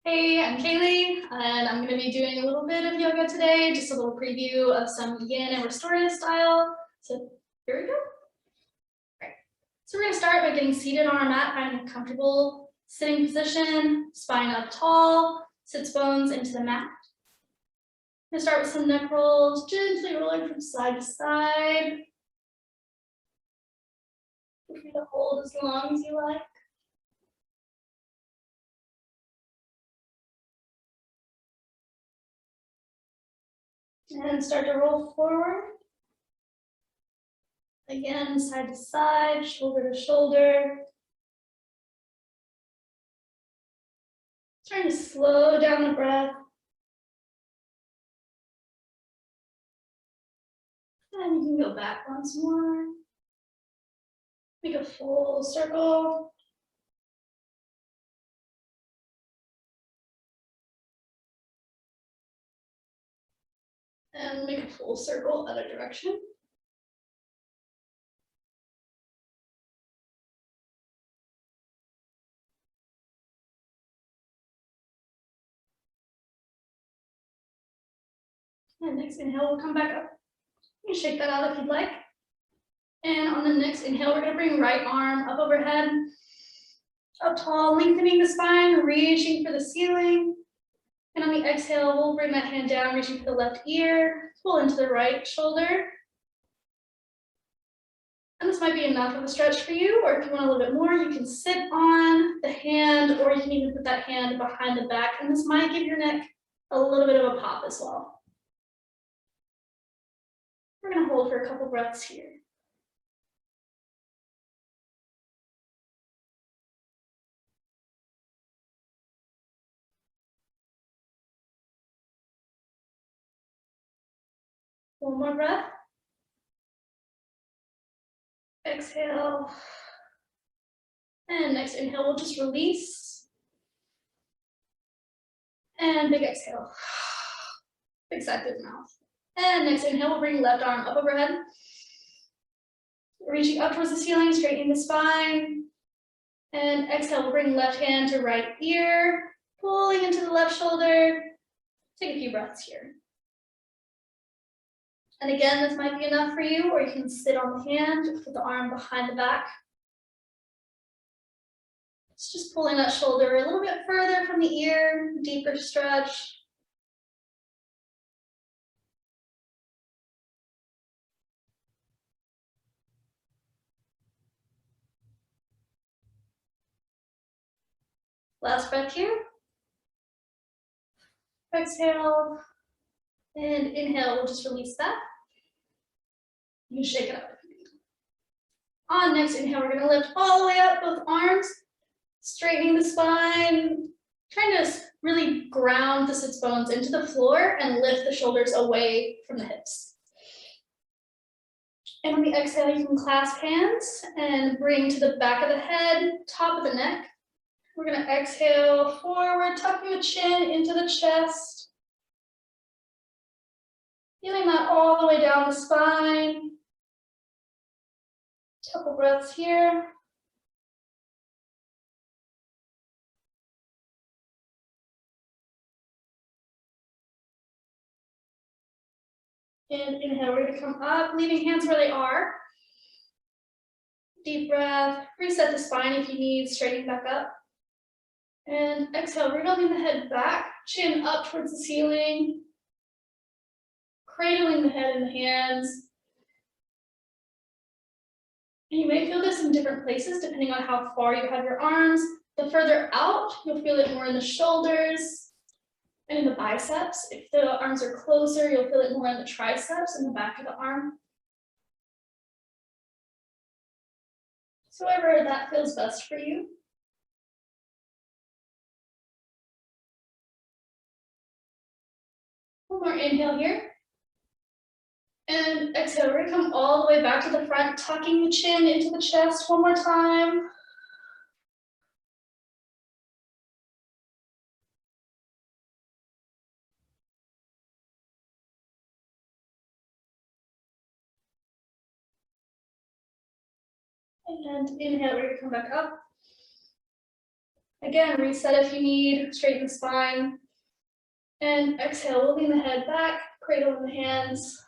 Hey, I'm Kaylee, and I'm going to be doing a little bit of yoga today, just a little preview of some yin and restorative style. So here we go. All right. So we're going to start by getting seated on our mat, finding a comfortable sitting position, spine up tall, sits bones into the mat. We're going to start with some neck rolls, gently rolling from side to side. Feel free to hold as long as you like. And start to roll forward. Again, side to side, shoulder to shoulder. Trying to slow down the breath. And you can go back once more. Make a full circle. And make a full circle other direction. And next inhale, we'll come back up. You can shake that out if you'd like. And on the next inhale, we're going to bring right arm up overhead, up tall, lengthening the spine, reaching for the ceiling. And on the exhale, we'll bring that hand down, reaching for the left ear, pull into the right shoulder. And this might be enough of a stretch for you, or if you want a little bit more, you can sit on the hand, or you can even put that hand behind the back, and this might give your neck a little bit of a pop as well. We're going to hold for a couple breaths here. One more breath. Exhale. And next inhale, we'll just release. And big exhale. Big sigh through the mouth. And next inhale, we'll bring left arm up overhead. Reaching up towards the ceiling, straightening the spine. And exhale, we'll bring left hand to right ear, pulling into the left shoulder. Take a few breaths here. And again, this might be enough for you, or you can sit on the hand, put the arm behind the back. It's just pulling that shoulder a little bit further from the ear, deeper stretch. Last breath here. Exhale. And inhale, we'll just release that. You can shake it up if you need. On next inhale, we're going to lift all the way up, both arms, straightening the spine, trying to really ground the sits bones into the floor and lift the shoulders away from the hips. And on the exhale, you can clasp hands and bring to the back of the head, top of the neck. We're going to exhale forward, tucking the chin into the chest. Feeling that all the way down the spine. Couple breaths here. And inhale, we're going to come up, leaving hands where they are. Deep breath, reset the spine if you need, straighten back up. And exhale, wriggling the head back, chin up towards the ceiling. Cradling the head in the hands. And you may feel this in different places depending on how far you have your arms. The further out, you'll feel it more in the shoulders and in the biceps. If the arms are closer, you'll feel it more in the triceps and the back of the arm. So wherever that feels best for you. One more inhale here. And exhale, we're going to come all the way back to the front, tucking the chin into the chest one more time. And inhale, we're going to come back up. Again, reset if you need, straighten the spine. And exhale, we'll lean the head back, cradle in the hands.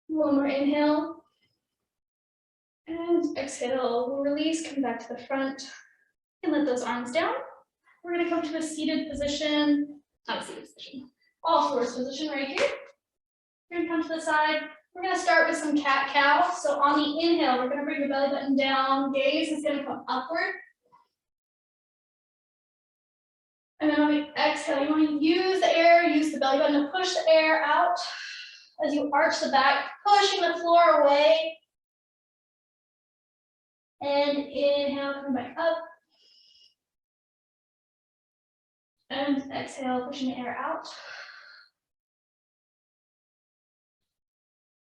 One more inhale. And exhale, we'll release, come back to the front. And let those arms down. We're gonna come to a seated position, not a seated position, all fours position right here. We're gonna come to the side. We're gonna start with some cat-cow. So on the inhale, we're gonna bring the belly button down. Gaze is gonna come upward. And then on the exhale, you wanna use the air, use the belly button to push the air out as you arch the back, pushing the floor away. And inhale, come back up. And exhale, pushing the air out.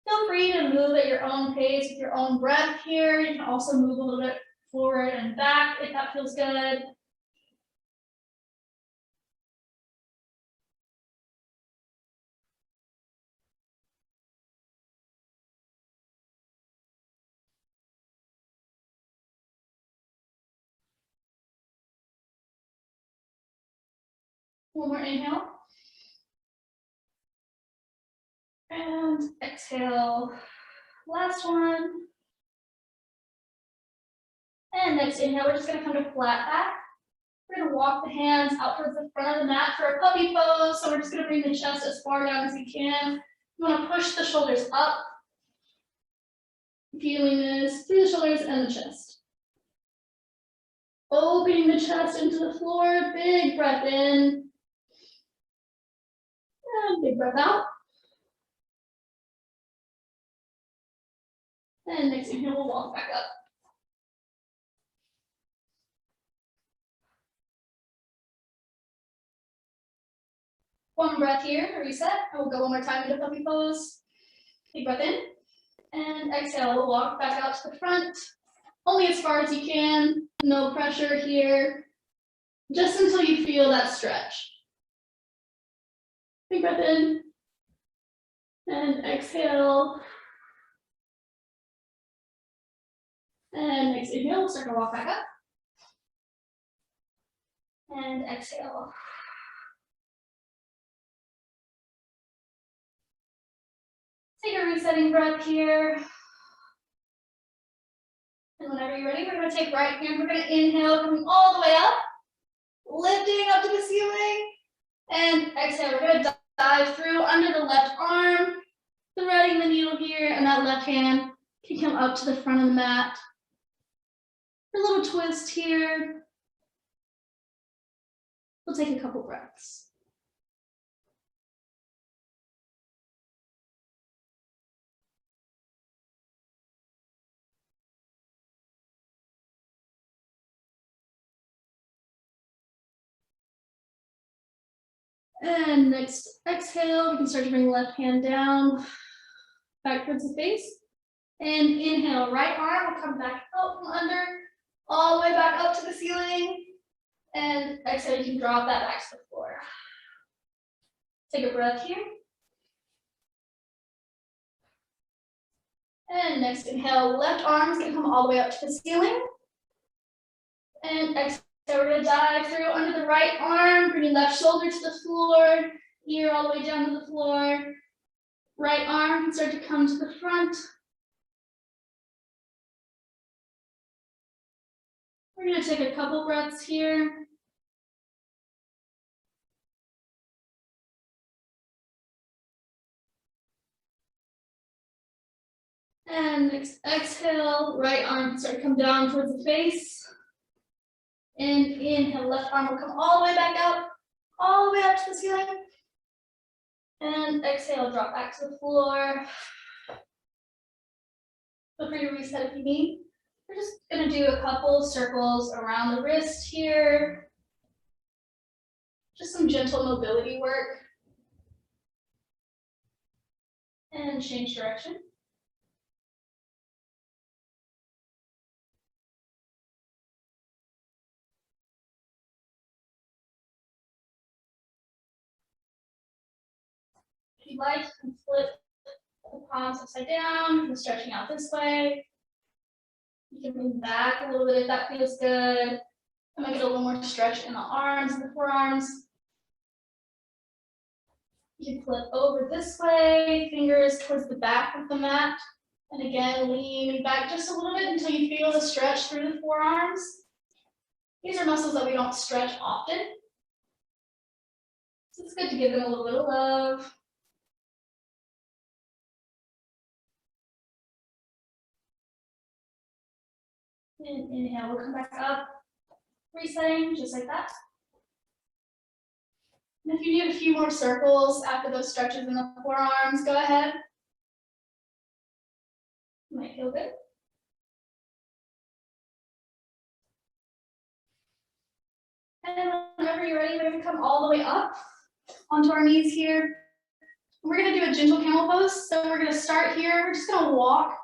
Feel free to move at your own pace with your own breath here. You can also move a little bit forward and back if that feels good. One more inhale. And exhale. Last one. And next inhale, we're just gonna come to flat back. We're gonna walk the hands out towards the front of the mat for a puppy pose. So we're just gonna bring the chest as far down as you can. You wanna push the shoulders up. Feeling this through the shoulders and the chest. Opening the chest into the floor, big breath in. And big breath out. And next inhale, we'll walk back up. One breath here to reset. And we'll go one more time into puppy pose. Big breath in. And exhale, we'll walk back out to the front. Only as far as you can. No pressure here. Just until you feel that stretch. Big breath in. And exhale. And next inhale, we'll start to walk back up. And exhale. Take a resetting breath here. And whenever you're ready, we're going to take right hand. We're going to inhale, coming all the way up, lifting up to the ceiling. And exhale, we're going to dive through under the left arm, threading the needle here, and that left hand can come up to the front of the mat. A little twist here. We'll take a couple breaths. And next exhale, we can start to bring the left hand down, back towards the face. And inhale, right arm will come back out from under, all the way back up to the ceiling. And exhale, you can drop that back to the floor. Take a breath here. And next inhale, left arm is gonna come all the way up to the ceiling. And exhale, we're gonna dive through under the right arm, bringing left shoulder to the floor, ear all the way down to the floor. Right arm can start to come to the front. We're gonna take a couple breaths here. And next exhale, right arm can start to come down towards the face. And inhale, left arm will come all the way back up, all the way up to the ceiling. And exhale, drop back to the floor. Feel free to reset if you need. We're just gonna do a couple circles around the wrist here. Just some gentle mobility work. And change direction. you'd like, you can flip the palms upside down, you can stretching out this way. You can lean back a little bit if that feels good. I might get a little more stretch in the arms and the forearms. You can flip over this way, fingers towards the back of the mat. And again, lean back just a little bit until you feel the stretch through the forearms. These are muscles that we don't stretch often. So it's good to give them a little bit of love. And inhale, we'll come back up, resetting just like that. And if you need a few more circles after those stretches in the forearms, go ahead. Might feel good. And whenever you're ready, we're going to come all the way up onto our knees here. We're going to do a gentle camel pose. So we're going to start here. We're just going to walk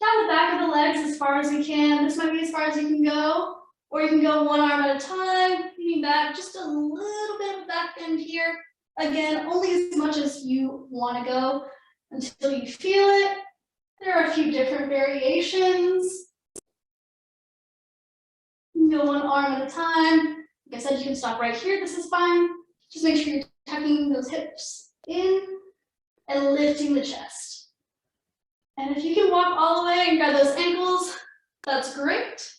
down the back of the legs as far as we can. This might be as far as you can go, or you can go one arm at a time, leaning back, just a little bit of back bend here. Again, only as much as you want to go until you feel it. There are a few different variations. You can go one arm at a time. Like I said, you can stop right here. This is fine. Just make sure you're tucking those hips in and lifting the chest. And if you can walk all the way and grab those ankles, that's great,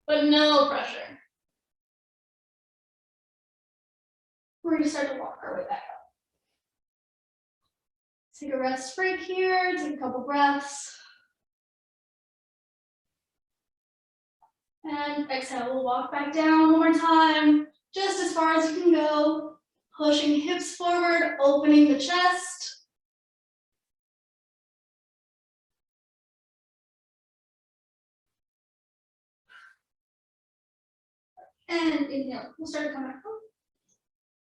but no pressure. We're going to start to walk our way back up. Take a rest break here, take a couple breaths. And exhale, we'll walk back down one more time, just as far as you can go, pushing hips forward, opening the chest. And inhale, we'll start to come back up.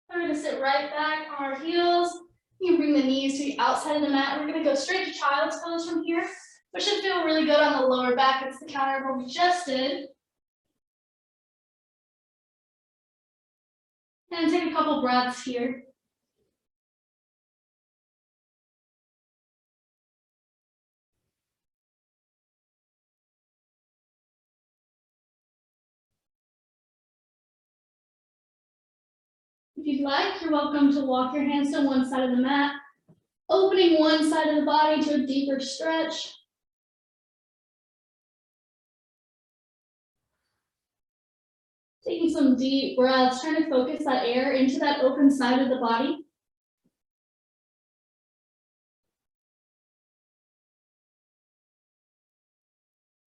We're going to sit right back on our heels. You can bring the knees to the outside of the mat. We're going to go straight to child's pose from here, which should feel really good on the lower back. It's the counter where we just did. And take a couple breaths here. If you'd like, you're welcome to walk your hands to one side of the mat, opening one side of the body to a deeper stretch. Taking some deep breaths, trying to focus that air into that open side of the body.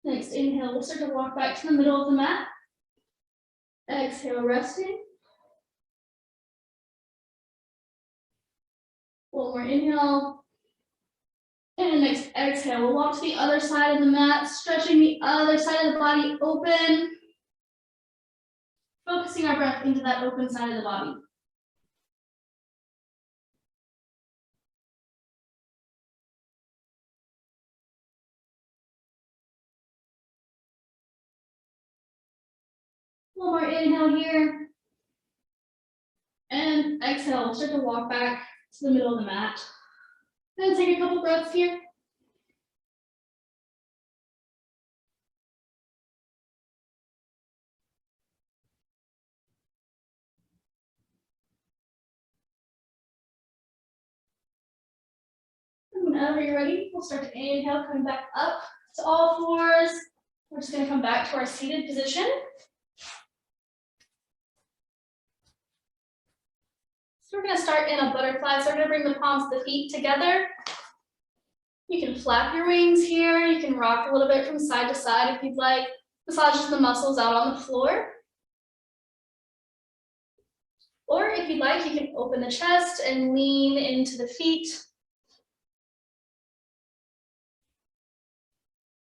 Next, inhale, we'll start to walk back to the middle of the mat. Exhale, resting. One more inhale. And next exhale, we'll walk to the other side of the mat, stretching the other side of the body open. Focusing our breath into that open side of the body. One more inhale here. And exhale, we'll start to walk back to the middle of the mat. Then take a couple breaths here. And whenever you're ready, we'll start to inhale, coming back up to all fours. We're just going to come back to our seated position. So we're going to start in a butterfly. So we're going to bring the palms of the feet together. You can flap your wings here. You can rock a little bit from side to side if you'd like. Massages the muscles out on the floor. Or if you'd like, you can open the chest and lean into the feet.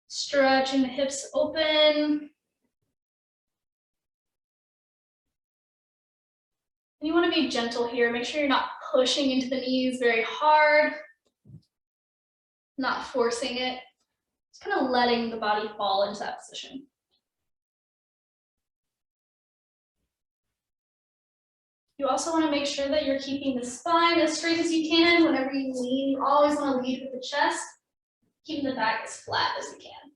Stretching the hips open. And you want to be gentle here. Make sure you're not pushing into the knees very hard. Not forcing it. Just kind of letting the body fall into that position. You also want to make sure that you're keeping the spine as straight as you can. Whenever you lean, you always want to lead with the chest, keeping the back as flat as you can.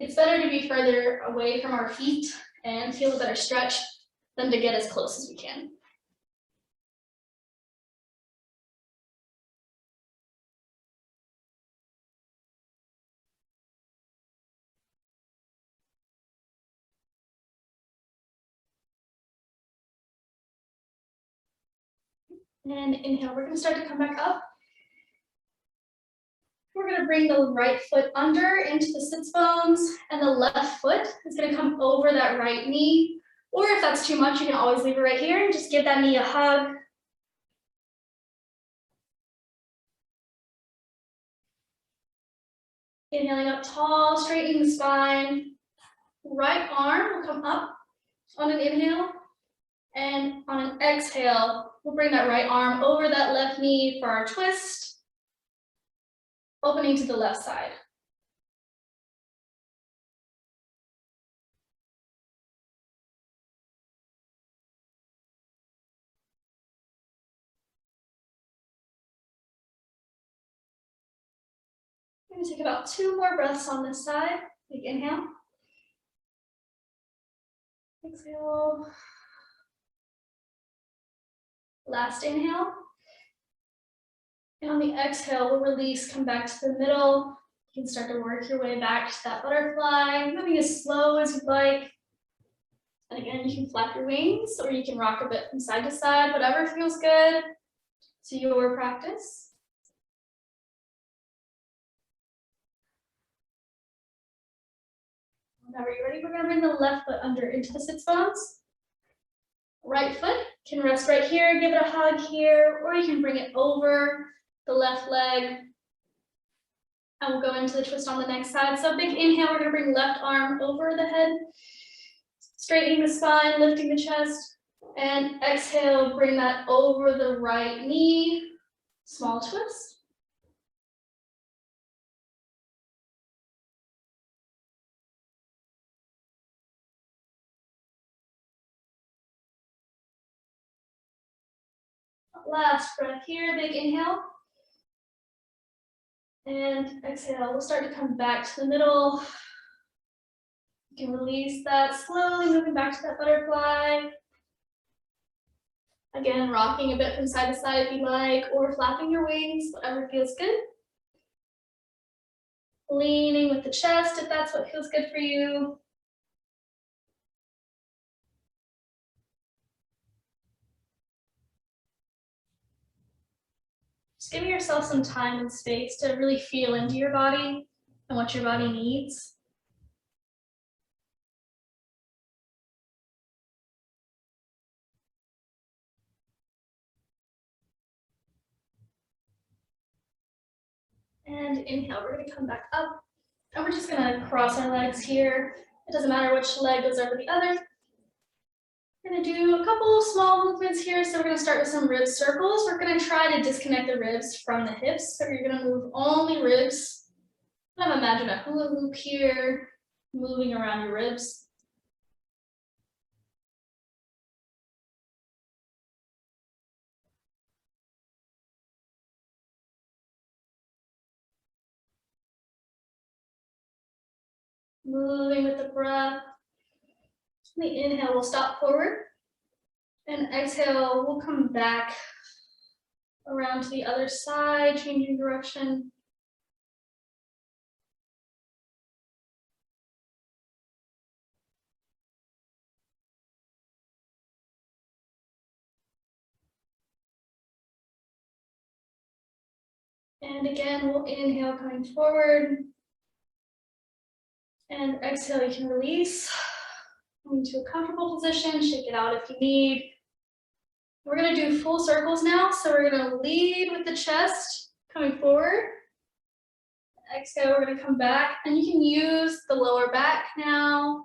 It's better to be further away from our feet and feel a better stretch than to get as close as we can. And inhale, we're gonna start to come back up. We're gonna bring the right foot under into the sits bones, and the left foot is gonna come over that right knee. Or if that's too much, you can always leave it right here and just give that knee a hug. Inhaling up tall, straightening the spine. Right arm will come up on an inhale, and on an exhale, we'll bring that right arm over that left knee for our twist, opening to the left side. I'm gonna take about 2 more breaths on this side. Big inhale. Exhale. Last inhale. And on the exhale, we'll release, come back to the middle. You can start to work your way back to that butterfly, moving as slow as you'd like. And again, you can flap your wings or you can rock a bit from side to side, whatever feels good to your practice. Whenever you're ready, we're gonna bring the left foot under into the sits bones. Right foot can rest right here, give it a hug here, or you can bring it over the left leg. And we'll go into the twist on the next side. So big inhale, we're gonna bring left arm over the head, straightening the spine, lifting the chest. And exhale, bring that over the right knee, small twist. Last breath here, big inhale. And exhale, we'll start to come back to the middle. You can release that, slowly moving back to that butterfly. Again, rocking a bit from side to side if you like, or flapping your wings, whatever feels good. Leaning with the chest if that's what feels good for you. Just giving yourself some time and space to really feel into your body and what your body needs. And inhale, we're gonna come back up. And we're just gonna cross our legs here. It doesn't matter which leg goes over the other. We're gonna do a couple small movements here. So we're gonna start with some rib circles. We're gonna try to disconnect the ribs from the hips. So you're gonna move only ribs. Kind of imagine a hula hoop here, moving around your ribs. Moving with the breath. On the inhale, we'll stop forward. And exhale, we'll come back around to the other side, changing direction. And again, we'll inhale, coming forward. And exhale, you can release into a comfortable position, shake it out if you need. We're gonna do full circles now. So we're gonna lead with the chest, coming forward. Exhale, we're gonna come back, and you can use the lower back now.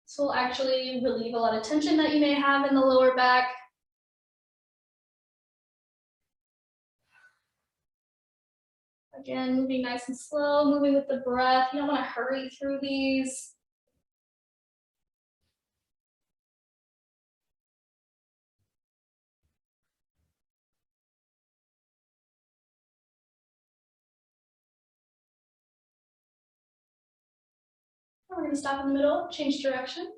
This will actually relieve a lot of tension that you may have in the lower back. Again, moving nice and slow, moving with the breath. You don't want to hurry through these. We're going to stop in the middle, change direction.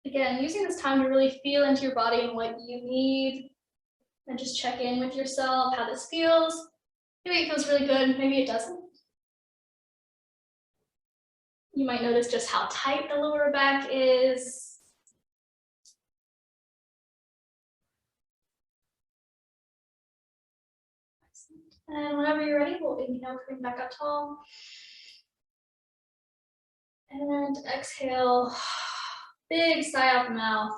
Again, using this time to really feel into your body and what you need, and just check in with yourself, how this feels. Maybe it feels really good, maybe it doesn't. You might notice just how tight the lower back is. And whenever you're ready, we'll inhale, coming back up tall. And exhale, big sigh out the mouth.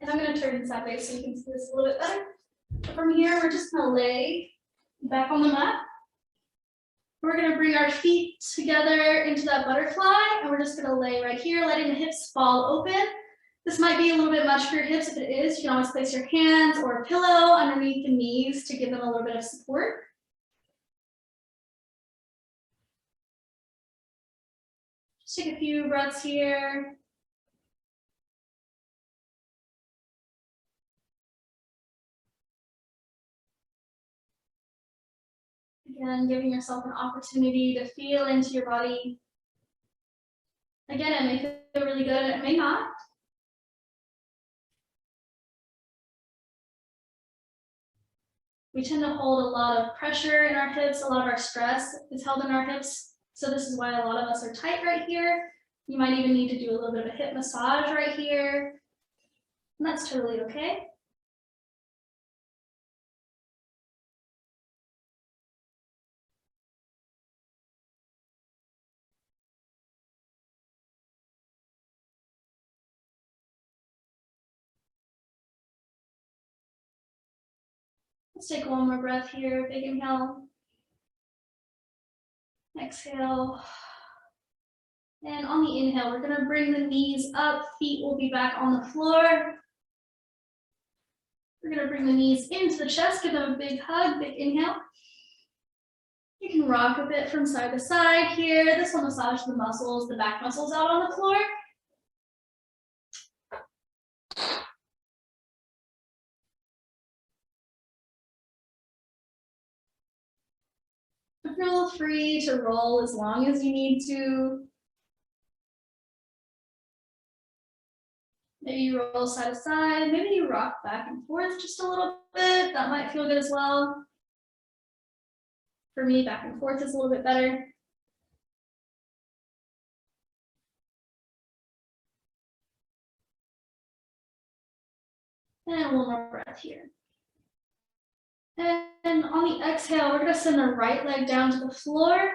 And I'm going to turn sideways so you can see this a little bit better. So from here, we're just going to lay back on the mat. We're going to bring our feet together into that butterfly, and we're just going to lay right here, letting the hips fall open. This might be a little bit much for your hips. If it is, you can always place your hands or a pillow underneath the knees to give them a little bit of support. Just take a few breaths here. Again, giving yourself an opportunity to feel into your body. Again, it may feel really good, it may not. We tend to hold a lot of pressure in our hips, a lot of our stress is held in our hips. So this is why a lot of us are tight right here. You might even need to do a little bit of a hip massage right here. And that's totally okay. Let's take one more breath here. Big inhale. Exhale. And on the inhale, we're going to bring the knees up. Feet will be back on the floor. We're going to bring the knees into the chest. Give them a big hug. Big inhale. You can rock a bit from side to side here. This will massage the muscles, the back muscles out on the floor. Feel free to roll as long as you need to. Maybe you roll side to side. Maybe you rock back and forth just a little bit. That might feel good as well. For me, back and forth is a little bit better. And one more breath here. And on the exhale, we're going to send the right leg down to the floor,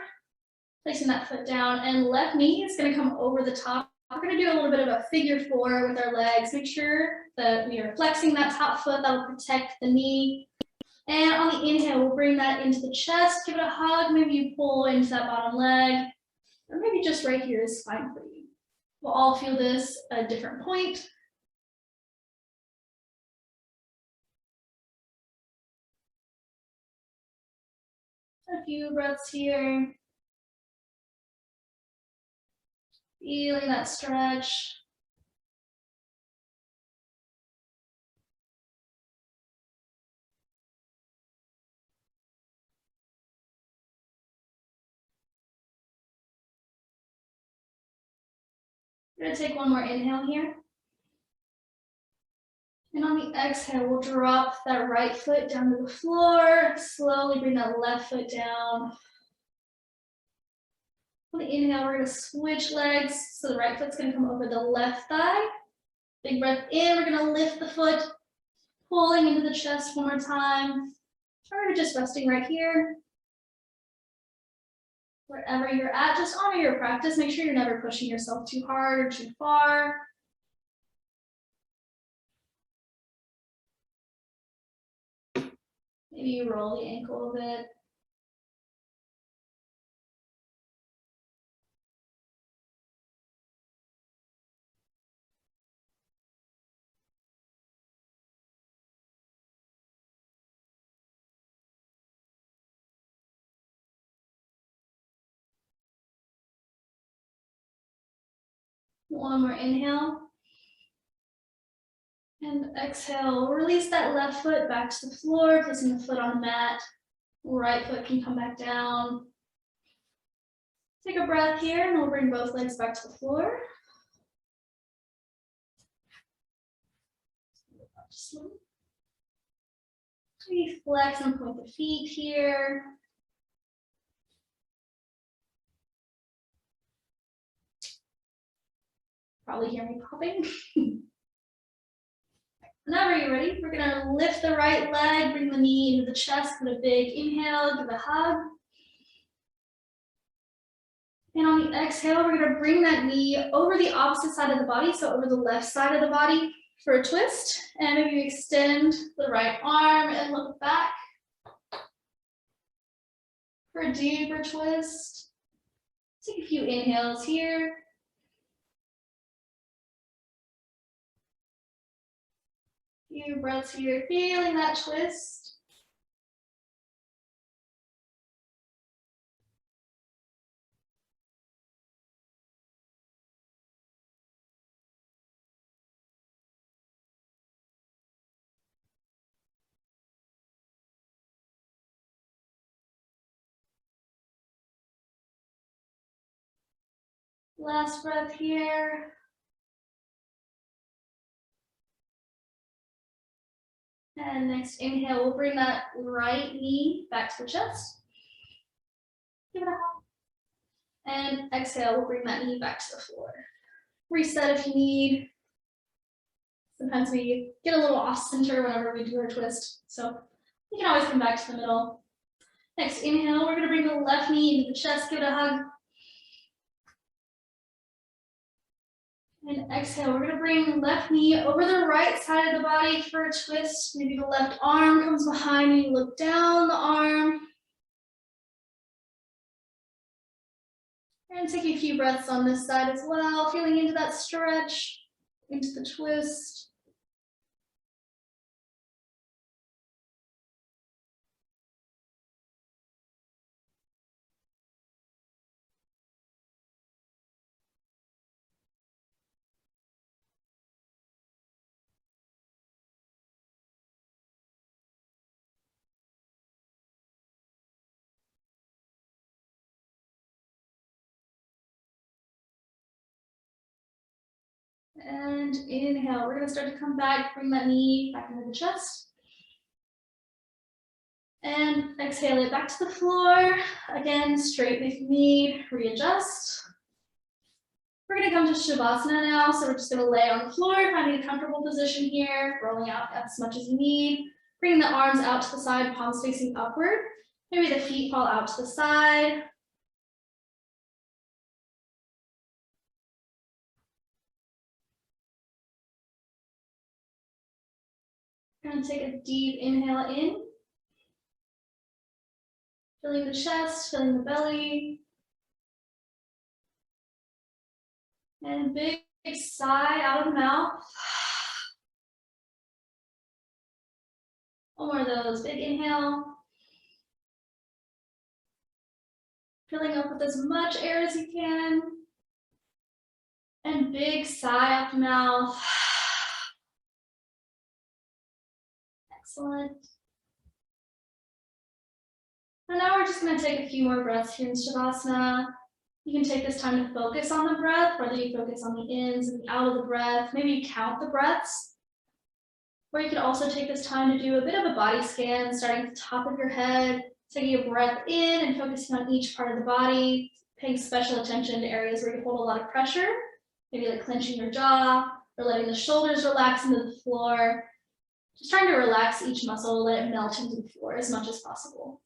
placing that foot down, and left knee is going to come over the top. We're going to do a little bit of a figure four with our legs. Make sure that we are flexing that top foot. That will protect the knee. And on the inhale, we'll bring that into the chest. Give it a hug. Maybe you pull into that bottom leg, or maybe just right here is fine for you. We'll all feel this at a different point. A few breaths here. Feeling that stretch. We're going to take one more inhale here. And on the exhale, we'll drop that right foot down to the floor. Slowly bring that left foot down. On the inhale, we're going to switch legs. So the right foot's going to come over the left thigh. Big breath in. We're going to lift the foot, pulling into the chest one more time. Or we're just resting right here. Wherever you're at, just honor your practice. Make sure you're never pushing yourself too hard or too far. Maybe you roll the ankle a bit. One more inhale. And exhale, release that left foot back to the floor, placing the foot on the mat. Right foot can come back down. Take a breath here and we'll bring both legs back to the floor. Maybe flex and point the feet here. Probably hear me popping. Whenever you're ready, we're gonna lift the right leg, bring the knee into the chest, put a big inhale, give a hug. And on the exhale, we're gonna bring that knee over the opposite side of the body, so over the left side of the body for a twist. And maybe extend the right arm and look back for a deeper twist. Take a few inhales here. Few breaths here, feeling that twist. Last breath here. And next inhale, we'll bring that right knee back to the chest. Give it a hug. And exhale, we'll bring that knee back to the floor. Reset if you need. Sometimes we get a little off center whenever we do our twist. So you can always come back to the middle. Next inhale, we're gonna bring the left knee into the chest, give it a hug. And exhale, we're gonna bring the left knee over the right side of the body for a twist. Maybe the left arm comes behind and you look down the arm. And take a few breaths on this side as well, feeling into that stretch, into the twist. And inhale, we're gonna start to come back, bring that knee back into the chest. And exhale it back to the floor. Again, straighten if you need, readjust. We're gonna come to Shavasana now, so we're just gonna lay on the floor, finding a comfortable position here, rolling out as much as you need. Bringing the arms out to the side, palms facing upward. Maybe the feet fall out to the side. We're gonna take a deep inhale in. Filling the chest, filling the belly. And big sigh out of the mouth. One more of those, big inhale. Filling up with as much air as you can. And big sigh out the mouth. Excellent. And now we're just going to take a few more breaths here in Shavasana. You can take this time to focus on the breath, whether you focus on the ins and the out of the breath. Maybe you count the breaths. Or you could also take this time to do a bit of a body scan, starting at the top of your head, taking a breath in and focusing on each part of the body, paying special attention to areas where you hold a lot of pressure, maybe like clenching your jaw or letting the shoulders relax into the floor. Just trying to relax each muscle, let it melt into the floor as much as possible.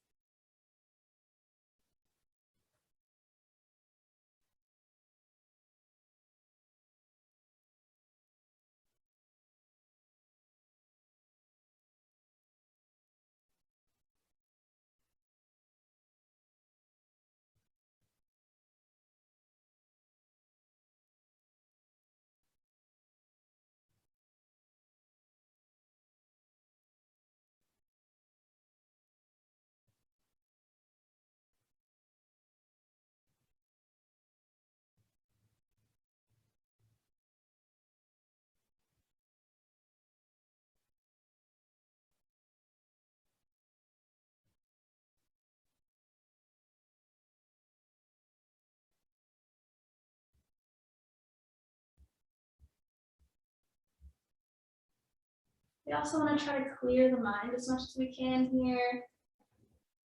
We also want to try to clear the mind as much as we can here.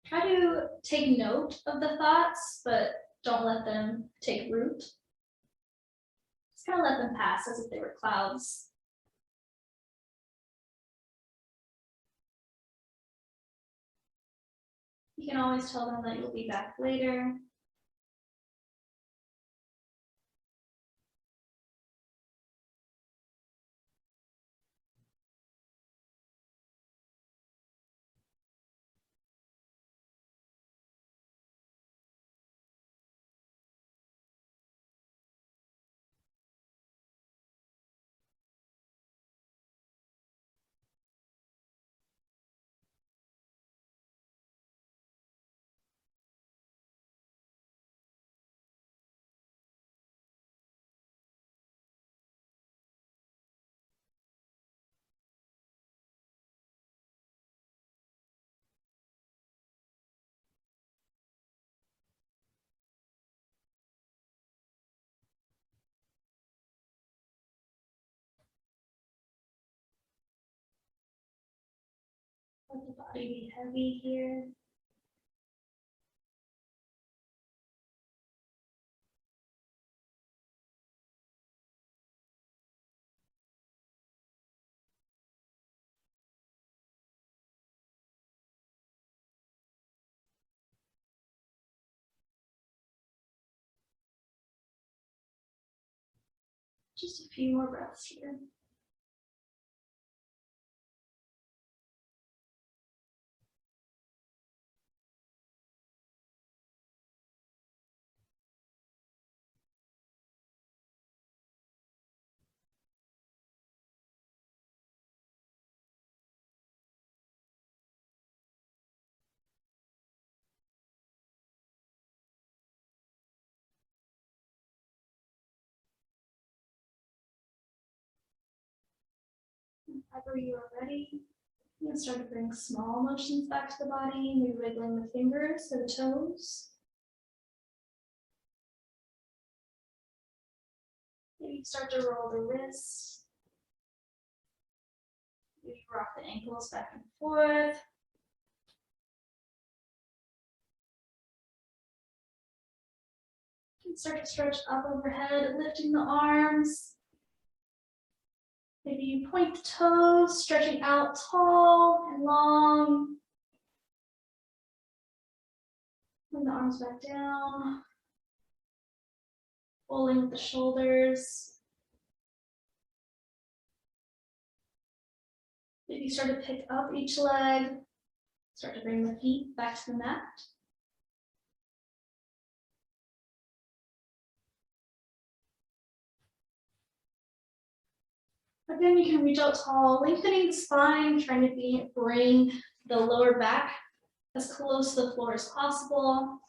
Try to take note of the thoughts, but don't let them take root. Just kind of let them pass as if they were clouds. You can always tell them that you'll be back later. Let the body be heavy here. Just a few more breaths here. Whenever you are ready, you can start to bring small motions back to the body, maybe wiggling the fingers or the toes. Maybe start to roll the wrists. Maybe rock the ankles back and forth. You can start to stretch up overhead, lifting the arms. Maybe you point the toes, stretching out tall and long. Bring the arms back down. Pulling with the shoulders. Maybe start to pick up each leg. Start to bring the feet back to the mat. Again, you can reach out tall, lengthening the spine, trying to bring the lower back as close to the floor as possible.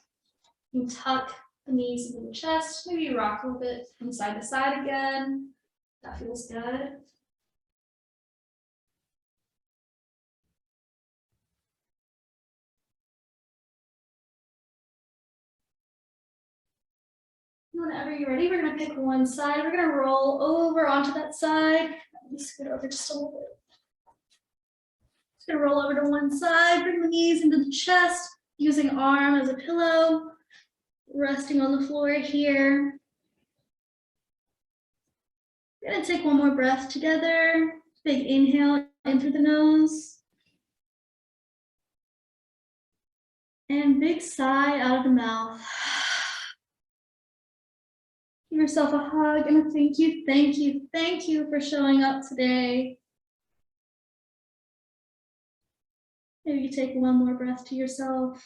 You can tuck the knees into the chest, maybe rock a little bit from side to side again. That feels good. Whenever you're ready, we're going to pick one side. We're going to roll over onto that side. Let me scoot over just a little bit. Just going to roll over to one side, bring the knees into the chest, using arm as a pillow, resting on the floor here. We're going to take one more breath together. Big inhale in through the nose. And big sigh out of the mouth. Give yourself a hug and a thank you, thank you, thank you for showing up today. Maybe you take one more breath to yourself.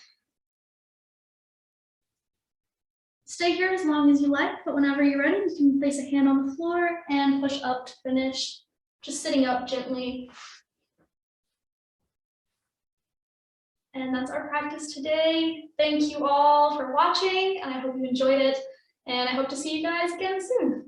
Stay here as long as you like, but whenever you're ready, you can place a hand on the floor and push up to finish, just sitting up gently. And that's our practice today. Thank you all for watching, and I hope you enjoyed it. And I hope to see you guys again soon.